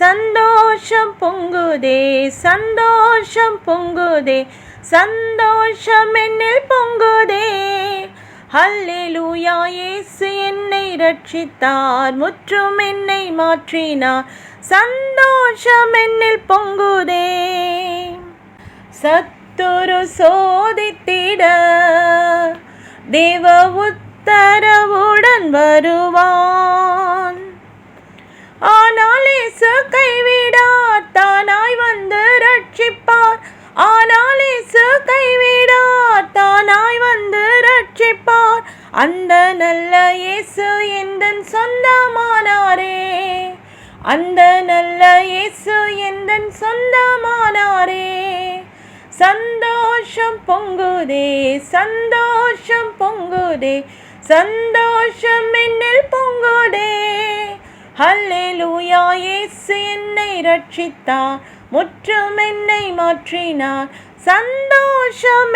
சந்தோஷம் பொங்குதே, சந்தோஷம் பொங்குதே, சந்தோஷம் என்னில் பொங்குதே. ஹல்லேலூயா, இயேசு என்னை ரட்சித்தார், முற்றும் என்னை மாற்றினார், சந்தோஷம் என்னில் பொங்குதே. சத்துரு சோதித்திட தேவ உத்தரவுடன் வருவான். ஆனால் இயேசு கைவிடார், தானாய் வந்து ரட்சிப்பார். ஆனால் இயேசு கைவிடார், தானாய் வந்து ரட்சிப்பார். அந்த நல்ல இயேசு எந்தன் சொந்தமானாரே, அந்த நல்ல இயேசு எந்தன் சொந்தமானாரே. சந்தோஷம் பொங்குதே, சந்தோஷம் பொங்குதே, சந்தோஷம் என்னில் பொங்குதே. ஹல்லேலூயா, இயேசு என்னை ரட்சித்தார், முற்றும் என்னை மாற்றினார், சந்தோஷம்